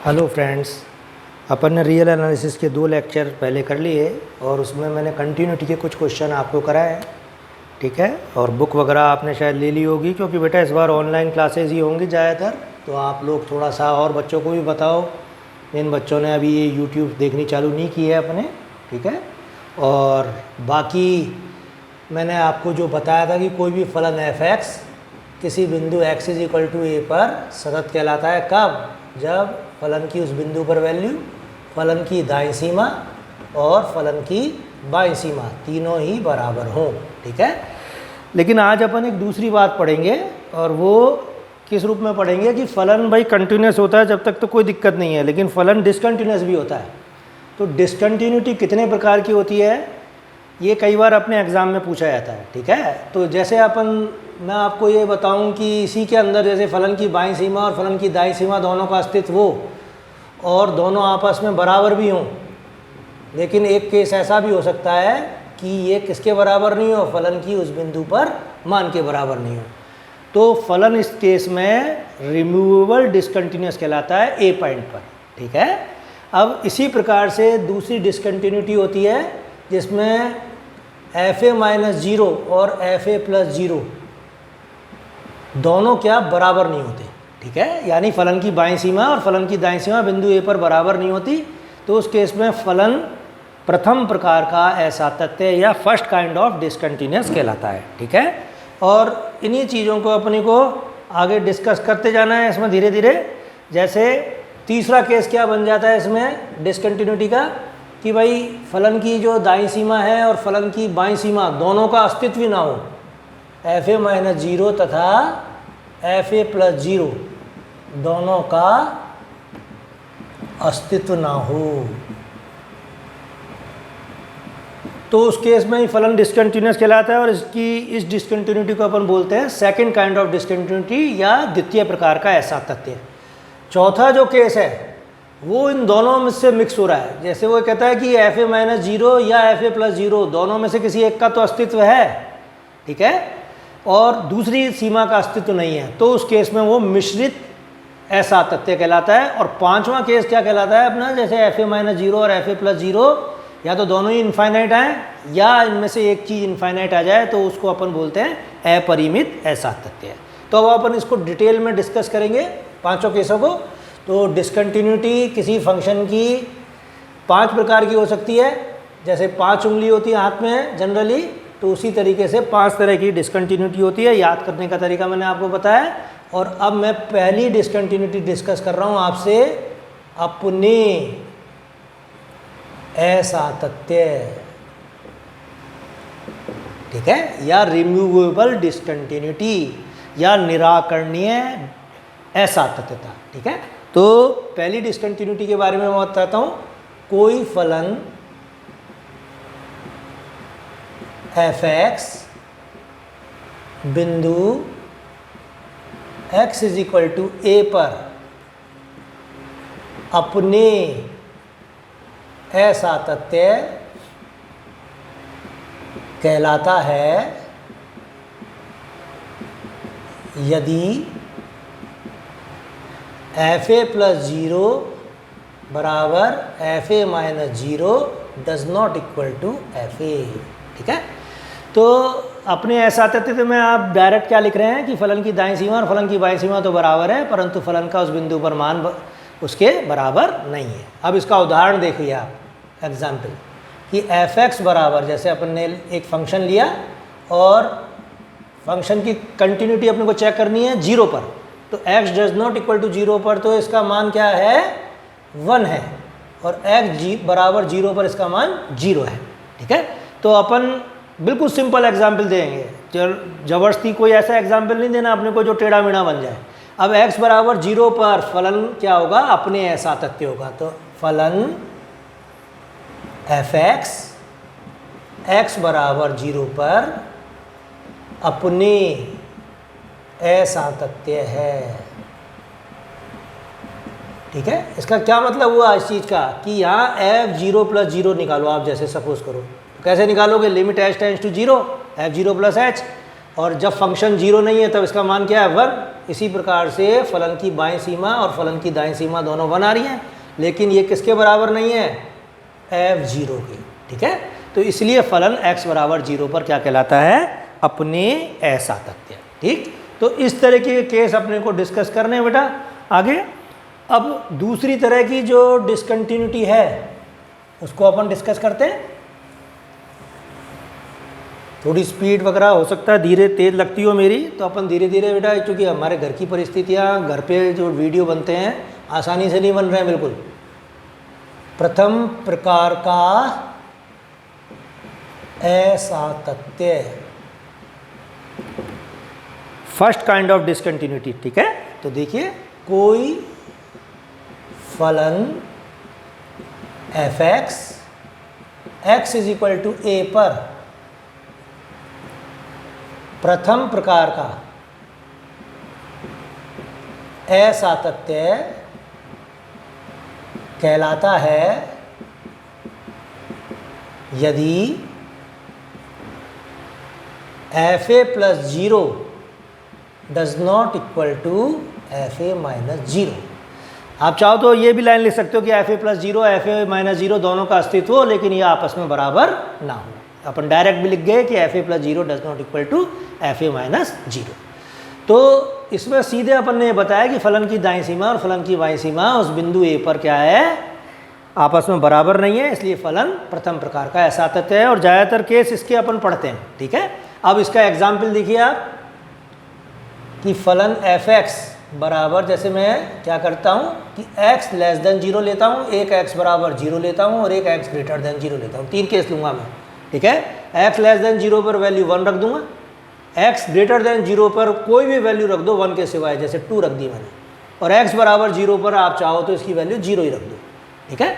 Hello friends, अपन ने real analysis के 2 lecture पहले कर लिए और उसमें मैंने कंटिन्यूटी के कुछ क्वेश्चन आपको कराए हैं, ठीक है। और बुक वगैरह आपने शायद ले ली होगी, क्योंकि बेटा इस बार ऑनलाइन क्लासेस ही होंगी ज़्यादातर। तो आप लोग थोड़ा सा और बच्चों को भी बताओ, इन बच्चों ने अभी ये यूट्यूब देखनी चालू नहीं की है अपने, ठीक है। और बाकी मैंने आपको जो बताया था कि कोई भी फलन f(x) किसी बिंदु x = a पर सतत कहलाता है। कब? जब फलन की उस बिंदु पर वैल्यू, फलन की दाईं सीमा और फलन की बाईं सीमा तीनों ही बराबर हों, ठीक है। लेकिन आज अपन एक दूसरी बात पढ़ेंगे, और वो किस रूप में पढ़ेंगे कि फलन भाई कंटिन्यूस होता है जब तक तो कोई दिक्कत नहीं है, लेकिन फलन डिसकंटिन्यूस भी होता है। तो डिसकंटिन्यूटी कितने प्रकार की होती है, ये कई बार अपने एग्ज़ाम में पूछा जाता है, ठीक है। तो जैसे मैं आपको ये बताऊं कि इसी के अंदर जैसे फलन की बाईं सीमा और फलन की दाईं सीमा दोनों का अस्तित्व हो और दोनों आपस में बराबर भी हों, लेकिन एक केस ऐसा भी हो सकता है कि ये किसके बराबर नहीं हो, फलन की उस बिंदु पर मान के बराबर नहीं हो। तो फलन इस केस में रिमूवेबल डिसकंटिन्यूस कहलाता है ए पॉइंट पर, ठीक है। अब इसी प्रकार से दूसरी डिसकंटिन्यूटी होती है जिसमें fa-0 और fa+0 दोनों क्या बराबर नहीं होते, ठीक है। यानी फलन की बाईं सीमा और फलन की दाईं सीमा बिंदु ए पर बराबर नहीं होती, तो उस केस में फलन प्रथम प्रकार का असातत्य या फर्स्ट काइंड ऑफ डिसकंटिन्यूस कहलाता है, ठीक है। और इन्हीं चीज़ों को अपने को आगे डिस्कस करते जाना है इसमें धीरे धीरे। जैसे तीसरा केस क्या बन जाता है इसमें डिसकंटिन्यूटी का, कि भाई फलन की जो दाईं सीमा है और फलन की बाईं सीमा दोनों का अस्तित्व ही ना हो, fa-0 तथा fa+0 दोनों का अस्तित्व ना हो, तो उस केस में ही फलन डिसकंटिन्यूस कहलाता है। और इस डिसकंटिन्यूटी को अपन बोलते हैं सेकंड काइंड ऑफ डिसकंटिन्यूटी या द्वितीय प्रकार का असातत्य। चौथा जो केस है वो इन दोनों में से मिक्स हो रहा है। जैसे वो कहता है कि fa-0 या fa+0 दोनों में से किसी एक का तो अस्तित्व है, ठीक है, और दूसरी सीमा का अस्तित्व नहीं है, तो उस केस में वो मिश्रित असातत्य कहलाता है। और पांचवा केस क्या कहलाता है अपना, जैसे fa-0 और fa+0 या तो दोनों ही इनफाइनाइट आए या इनमें से एक चीज़ इनफाइनाइट आ जाए, तो उसको अपन बोलते हैं अपरिमित असातत्य। तो अब अपन इसको डिटेल में डिस्कस करेंगे पांचों केसों को। तो डिसकंटिन्यूटी किसी फंक्शन की 5 प्रकार की हो सकती है। जैसे 5 उंगली होती है हाथ में जनरली, तो उसी तरीके से 5 तरह की डिसकंटिन्यूटी होती है। याद करने का तरीका मैंने आपको बताया। और अब मैं पहली डिसकंटिन्यूटी डिस्कस कर रहा हूँ आपसे, अपने असातत्य, ठीक है, या रिमूवेबल डिसकंटिन्यूटी या निराकरणीय असातत्यता, ठीक है। तो पहली डिसकंटिन्यूटी के बारे में मैं बताता हूँ। कोई फलन f(x) बिंदु x = a पर अपने असातत्य कहलाता है यदि fa+0 बराबर fa-0 does not equal to fa, ठीक है। तो अपने असातत्य में आप डायरेक्ट क्या लिख रहे हैं कि फलन की दाईं सीमा और फलन की बाईं सीमा तो बराबर है, परंतु फलन का उस बिंदु पर मान उसके बराबर नहीं है। अब इसका उदाहरण देखिए आप, एग्जाम्पल, कि f(x) बराबर, जैसे अपन ने एक फंक्शन लिया और फंक्शन की कंटिन्यूटी अपने को चेक करनी है 0 पर, तो x does not equal to 0 पर तो इसका मान क्या है, 1 है, और x बराबर 0 पर इसका मान 0 है, ठीक है। तो अपन बिल्कुल सिंपल एग्जाम्पल देंगे, जबरदस्ती कोई ऐसा एग्जाम्पल नहीं देना अपने को जो टेढ़ा मेढ़ा बन जाए। अब x बराबर 0 पर फलन क्या होगा, अपने असातत्य होगा। तो फलन f(x) x बराबर 0 पर अपने असातत्य है, ठीक है। इसका क्या मतलब हुआ इस चीज़ का, कि यहाँ f0+0 निकालो आप, जैसे सपोज करो, तो कैसे निकालोगे, limit h tends to 0 f0 + h, और जब फंक्शन 0 नहीं है तब इसका मान क्या है, 1। इसी प्रकार से फलन की बाईं सीमा और फलन की दाईं सीमा दोनों 1 आ रही हैं, लेकिन ये किसके बराबर नहीं है, f0 के। ठीक है, तो इसलिए फलन x बराबर 0 पर क्या कहलाता है, अपने असातत्य। ठीक, तो इस तरह के केस अपने को डिस्कस करने हैं बेटा आगे। अब दूसरी तरह की जो डिसकंटिन्यूटी है उसको अपन डिस्कस करते हैं। थोड़ी स्पीड वगैरह हो सकता है धीरे तेज लगती हो मेरी, तो अपन धीरे धीरे बेटा, क्योंकि हमारे घर की परिस्थितियाँ, घर पे जो वीडियो बनते हैं आसानी से नहीं बन रहे हैं बिल्कुल। प्रथम प्रकार का असातत्य, फर्स्ट काइंड ऑफ डिसकंटिन्यूटी। ठीक है, तो देखिए कोई फलन f(x) x is equal to a पर प्रथम प्रकार का असातत्य कहलाता है यदि fa plus 0 does not equal to fa minus 0। आप चाहो तो ये भी लाइन लिख सकते हो कि fa प्लस 0 fa माइनस 0 दोनों का अस्तित्व हो, लेकिन ये आपस में बराबर ना हो। अपन डायरेक्ट भी लिख गए कि fa plus 0 does not equal to fa minus 0। तो इसमें सीधे अपन ने बताया कि फलन की दाईं सीमा और फलन की बाईं सीमा उस बिंदु a पर क्या है, आपस में बराबर नहीं है, इसलिए फलन प्रथम प्रकार का असातत्य है और ज़्यादातर केस इसके अपन पढ़ते हैं। ठीक है, अब इसका एग्जाम्पल देखिए आप कि फलन f(x) बराबर, जैसे मैं क्या करता हूँ कि x लेस देन 0 लेता हूँ, एक x बराबर 0 लेता हूँ और एक x ग्रेटर देन 0 लेता हूँ। 3 केस लूँगा मैं। ठीक है, x लेस देन 0 पर वैल्यू 1 रख दूंगा, x ग्रेटर देन 0 पर कोई भी वैल्यू रख दो 1 के सिवाय, जैसे 2 रख दी मैंने, और x बराबर 0 पर आप चाहो तो इसकी वैल्यू 0 ही रख दो। ठीक है,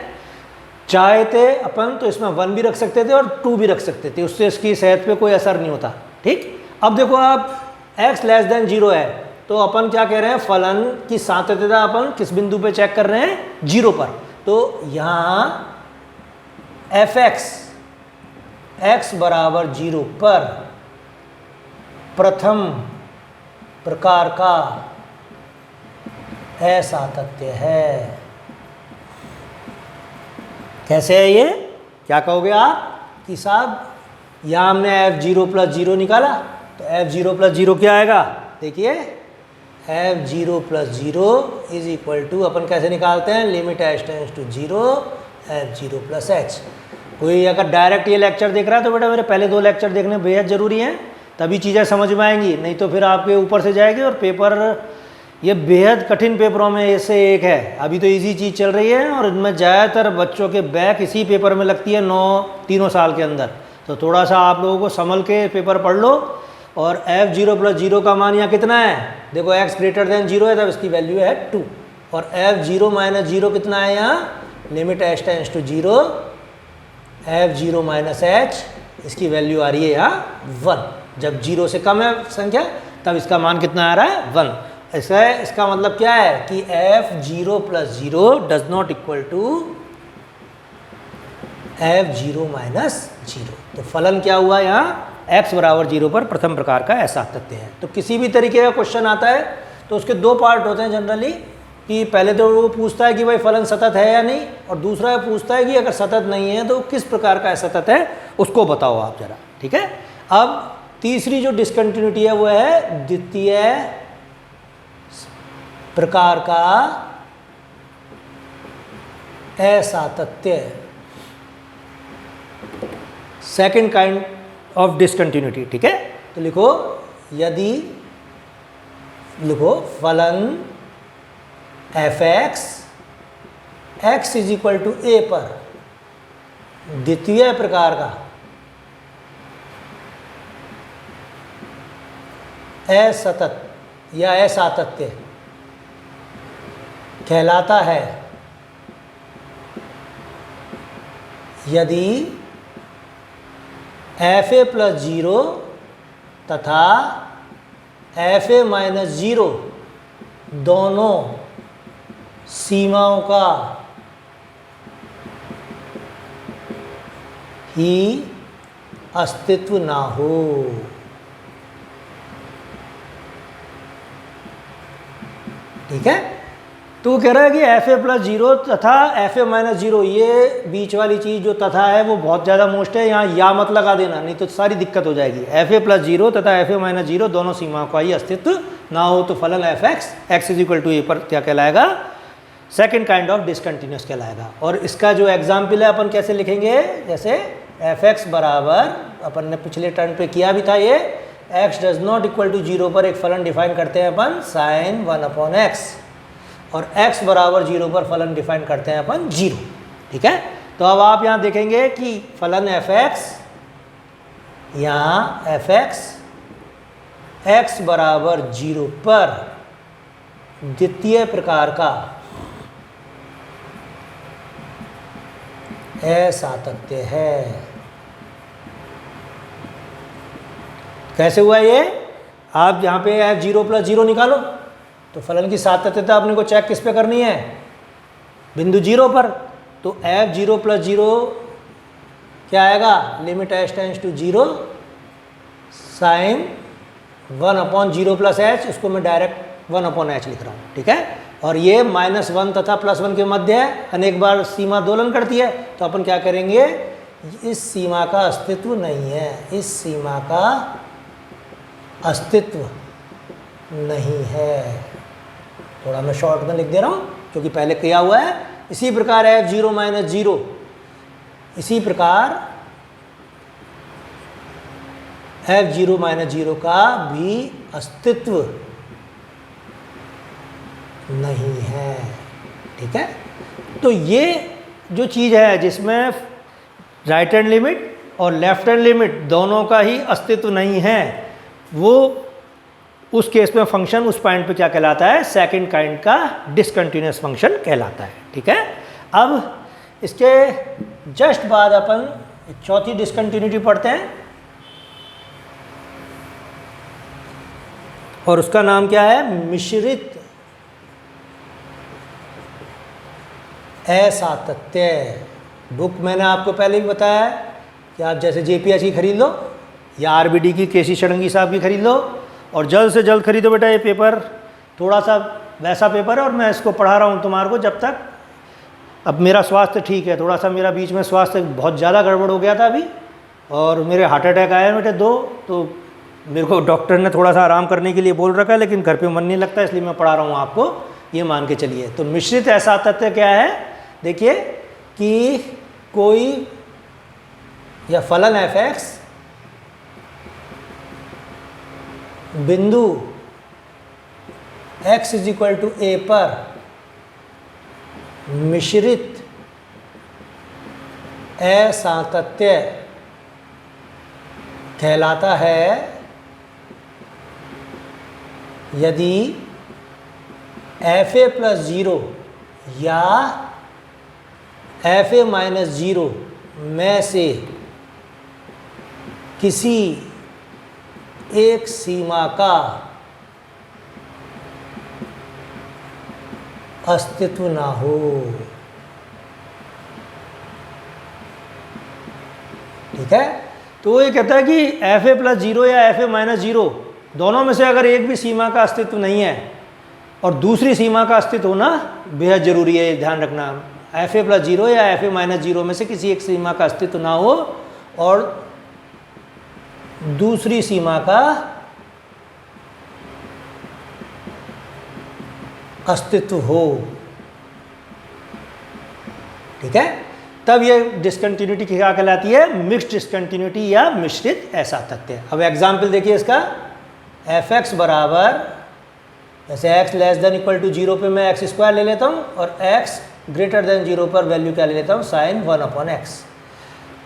चाहे थे अपन तो इसमें 1 भी रख सकते थे और 2 भी रख सकते थे, उससे इसकी सेहत पे कोई असर नहीं होता। ठीक, अब देखो आप x लेस देन 0 है तो अपन क्या कह रहे हैं, फलन की सातत्यता अपन किस बिंदु पे चेक कर रहे हैं, 0 पर। तो यहाँ f(x) x बराबर 0 पर प्रथम प्रकार का असातत्य है। कैसे है ये, क्या कहोगे आप कि साहब यहाँ हमने f0 प्लस 0 निकाला, तो f0 प्लस 0 क्या आएगा, देखिए f0 plus 0 is equal to, अपन कैसे निकालते हैं, limit h tends to 0 f0 plus h। कोई अगर डायरेक्ट ये लेक्चर देख रहा है तो बेटा मेरे पहले 2 लेक्चर देखने बेहद ज़रूरी हैं, तभी चीज़ें समझ में आएंगी, नहीं तो फिर आपके ऊपर से जाएगी और पेपर ये बेहद कठिन पेपरों में से एक है। अभी तो इजी चीज़ चल रही है और इनमें ज़्यादातर बच्चों के बैक इसी पेपर में लगती है 3 साल के अंदर। तो थोड़ा सा आप लोगों को संभल के पेपर पढ़ लो। और f0 प्लस 0 का मान यहाँ कितना है, देखो x ग्रेटर देन 0 है तब इसकी वैल्यू है 2, और f0 माइनस 0 कितना है यहाँ, limit h tends to 0 f0 minus h, इसकी वैल्यू आ रही है यहाँ 1। जब 0 से कम है संख्या तब इसका मान कितना आ रहा है, 1। इसका मतलब क्या है कि f0 plus 0 does not equal to f0 minus 0। तो फलन क्या हुआ यहाँ, x बराबर 0 पर प्रथम प्रकार का असातत्य है। तो किसी भी तरीके का क्वेश्चन आता है तो उसके 2 पार्ट होते हैं जनरली, कि पहले तो वो पूछता है कि भाई फलन सतत है या नहीं, और दूसरा पूछता है कि अगर सतत नहीं है तो किस प्रकार का असतत है उसको बताओ आप जरा। ठीक है, अब तीसरी जो डिसकंटिन्यूटी है वो है द्वितीय प्रकार का असातत्य, सेकेंड काइंड ऑफ डिसकंटिन्यूटी। ठीक है, तो लिखो यदि, लिखो फलन f(x) x is equal to a पर द्वितीय प्रकार का असतत या असातत्य कहलाता है यदि fa प्लस 0 तथा fa माइनस 0 दोनों सीमाओं का ही अस्तित्व ना हो। ठीक है। तो वो कह रहा है कि एफ ए प्लस जीरो तथा एफ ए माइनस जीरो, ये बीच वाली चीज़ जो तथा है वो बहुत ज़्यादा मोस्ट है, यहाँ या मत लगा देना नहीं तो सारी दिक्कत हो जाएगी। एफ ए प्लस जीरो तथा एफ ए माइनस जीरो दोनों सीमाओं का ही अस्तित्व ना हो तो फलन F X is equal to A पर क्या कहलाएगा, सेकेंड काइंड ऑफ डिसकंटिन्यूस कहलाएगा। और इसका जो एग्जाम्पल है अपन कैसे लिखेंगे, जैसे एफ एक्स बराबर अपन ने पिछले टर्न पे किया भी था, ये x does not equal to zero पर एक फलन डिफाइन करते हैं अपन साइन 1/x, और x बराबर जीरो पर फलन डिफाइन करते हैं अपन जीरो। ठीक है। तो अब आप यहाँ देखेंगे कि फलन एफ एक्स, यहाँ एफ एक्स बराबर जीरो पर द्वितीय प्रकार का असातत्य है। कैसे हुआ ये, आप यहाँ पे एफ जीरो प्लस जीरो निकालो तो फलन की सातत्यता अपने को चेक किस पे करनी है, बिंदु जीरो पर। तो एफ जीरो प्लस जीरो क्या आएगा, limit h tends to zero sine 1/0 plus h, उसको मैं डायरेक्ट 1/h लिख रहा हूँ। ठीक है। और ये -1 तथा +1 के मध्य है, अनेक बार सीमा दोलन करती है, तो अपन क्या करेंगे, इस सीमा का अस्तित्व नहीं है, इस सीमा का अस्तित्व नहीं है। थोड़ा मैं शॉर्ट में लिख दे रहा हूँ क्योंकि पहले किया हुआ है। इसी प्रकार एफ जीरो माइनस जीरो, इसी प्रकार एफ जीरो माइनस जीरो का भी अस्तित्व नहीं है। ठीक है। तो ये जो चीज़ है जिसमें राइट हैंड लिमिट और लेफ्ट हैंड लिमिट दोनों का ही अस्तित्व नहीं है, वो उस केस में फंक्शन उस पॉइंट पे क्या कहलाता है, सेकंड काइंड का डिसकंटिन्यूअस फंक्शन कहलाता है। ठीक है। अब इसके जस्ट बाद अपन चौथी डिसकंटिन्यूटी पढ़ते हैं और उसका नाम क्या है, मिश्रित असातत्य। बुक मैंने आपको पहले भी बताया है कि आप जैसे जेपीएच की खरीद लो या आरबीडी की केसी षडंगी साहब की खरीद लो, और जल्द से जल्द खरीदो बेटा। ये पेपर थोड़ा सा वैसा पेपर है और मैं इसको पढ़ा रहा हूँ तुम्हारे को जब तक, अब मेरा स्वास्थ्य ठीक है, थोड़ा सा मेरा बीच में स्वास्थ्य बहुत ज़्यादा गड़बड़ हो गया था अभी, और मेरे हार्ट अटैक आया बेटे 2, तो मेरे को डॉक्टर ने थोड़ा सा आराम करने के लिए बोल रखा है, लेकिन घर पे मन नहीं लगता, इसलिए मैं पढ़ा रहा हूँ आपको, ये मान के चलिए। तो मिश्रित असातत्य क्या है, देखिए कि कोई या फलन एफ एक्स बिंदु x is equal to A पर मिश्रित असातत्य कहलाता है यदि एफ ए प्लस जीरो या एफ ए माइनस जीरो में से किसी एक सीमा का अस्तित्व ना हो। ठीक है। तो ये कहता है कि एफ ए प्लस जीरो या एफ ए माइनस जीरो दोनों में से अगर एक भी सीमा का अस्तित्व नहीं है और दूसरी सीमा का अस्तित्व होना बेहद जरूरी है, ध्यान रखना। एफ ए प्लस जीरो या एफ ए माइनस जीरो में से किसी एक सीमा का अस्तित्व ना हो और दूसरी सीमा का अस्तित्व हो। ठीक है। तब ये डिसकंटिन्यूटी क्या कहलाती है, मिक्स्ड डिसकंटिन्यूटी या मिश्रित असातत्य। अब एग्जाम्पल देखिए इसका, एफ एक्स बराबर, जैसे x less than equal to zero पे मैं एक्स स्क्वायर ले लेता हूँ और एक्स ग्रेटर देन जीरो पर वैल्यू क्या ले लेता हूँ, साइन 1/x।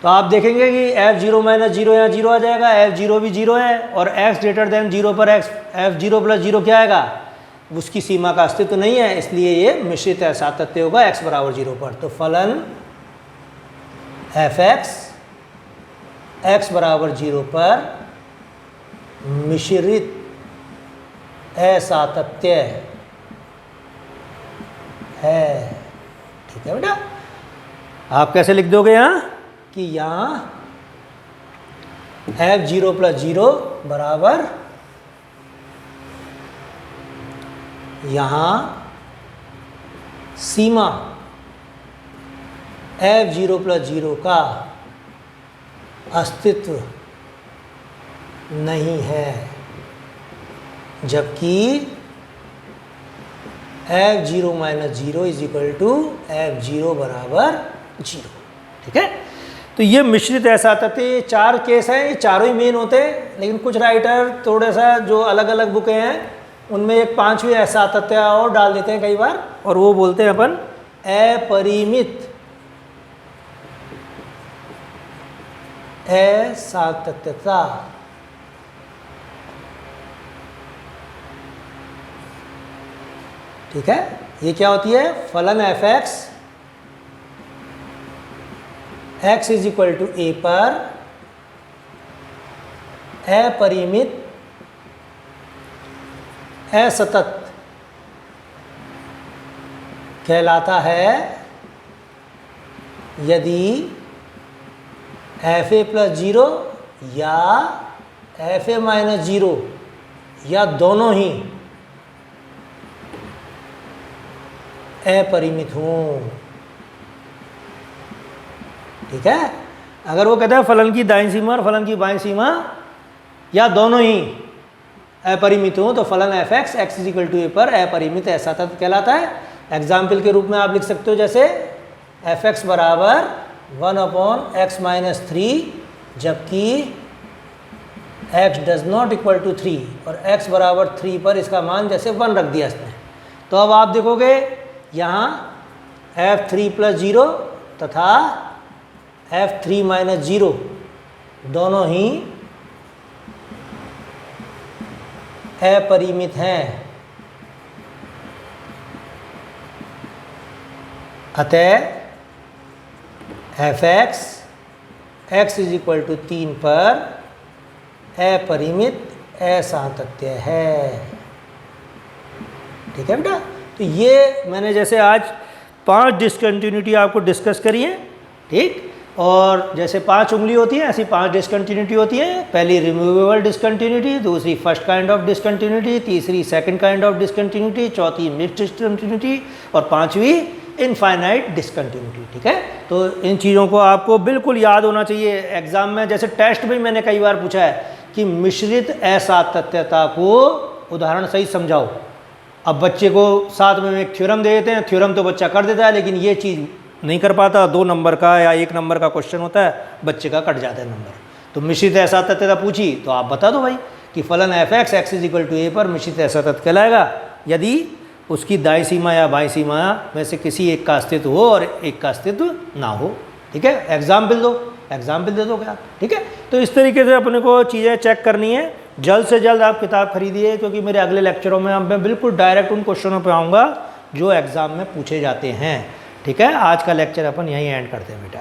तो आप देखेंगे कि एफ जीरो माइनस जीरो यहाँ जीरो आ जाएगा, एफ जीरो भी जीरो है, और एक्स ग्रेटर देन जीरो पर x F zero plus zero क्या आएगा, उसकी सीमा का अस्तित्व नहीं है, इसलिए ये मिश्रित असातत्य होगा एक्स बराबर जीरो पर। तो फलन एफ एक्स बराबर जीरो पर मिश्रित असातत्य है। ठीक है बेटा। आप कैसे लिख दोगे यहाँ कि यहाँ एफ जीरो प्लस जीरो बराबर यहाँ सीमा f0 + 0 का अस्तित्व नहीं है, जबकि f0 - 0 = f0 = 0। ठीक है, तो ये मिश्रित असातत्य, ये 4 केस हैं, ये चारों ही मेन होते हैं, लेकिन कुछ राइटर थोड़ा सा जो अलग अलग बुकें हैं उनमें एक 5वीं असातत्य और डाल देते हैं कई बार, और वो बोलते हैं अपन अपरिमित असातत्यता। ठीक है, ये क्या होती है? फलन f(x) x = a पर अपरिमित असतत कहलाता है यदि fa + 0 या fa - 0 या दोनों ही अपरिमित हों। ठीक है, अगर वो कहता है फलन की दाईं सीमा और फलन की बाईं सीमा या दोनों ही अपरिमित हों, तो फलन f(x) x = a पर अपरिमित असातत्य कहलाता है। एग्जाम्पल के रूप में आप लिख सकते हो, जैसे f(x) = 1/x - 3, जबकि x does not = 3 और x = 3 पर इसका मान जैसे 1 रख दिया इसने। तो अब आप देखोगे यहाँ f3 + 0 तथा f3 - 0 दोनों ही अपरिमित हैं, अतः f(x) x = 3 पर अपरिमित असातत्य है। ठीक है बेटा, तो ये मैंने जैसे आज 5 डिसकंटिन्यूटी आपको डिस्कस करी है। ठीक, और जैसे 5 उंगली होती है ऐसी 5 डिसकंटिन्यूटी होती है। पहली रिमूवेबल डिसकंटिन्यूटी, दूसरी फर्स्ट काइंड ऑफ डिसकंटिन्यूटी, तीसरी सेकंड काइंड ऑफ डिसकंटिन्यूटी, चौथी मिक्स्ड डिसकंटिन्यूटी और 5वीं इनफाइनाइट डिसकंटिन्यूटी। ठीक है, तो इन चीज़ों को आपको बिल्कुल याद होना चाहिए एग्जाम में। जैसे टेस्ट में मैंने कई बार पूछा है कि मिश्रित असातत्यता को उदाहरण सही समझाओ। अब बच्चे को साथ में एक थ्योरम दे देते हैं, थ्योरम तो बच्चा कर देता है, लेकिन ये चीज़ नहीं कर पाता। 2 नंबर का या 1 नंबर का क्वेश्चन होता है, बच्चे का कट जाता है नंबर। तो मिश्रित असातत्यता पूछी तो आप बता दो भाई कि फलन f(x) x = a पर मिश्रित असातत्य कहलाएगा यदि उसकी दाईं सीमा या बाईं सीमा में से किसी एक का अस्तित्व हो और एक का अस्तित्व ना हो। ठीक है, एग्जाम्पल दो, एग्जाम्पल दे दो क्या। ठीक है, तो इस तरीके से अपने को चीज़ें चेक करनी है। जल्द से जल्द आप किताब खरीदिए, क्योंकि मेरे अगले लेक्चरों में मैं बिल्कुल डायरेक्ट उन क्वेश्चनों पे आऊँगा जो एग्ज़ाम में पूछे जाते हैं। ठीक है, आज का लेक्चर अपन यहीं एंड करते हैं बेटा।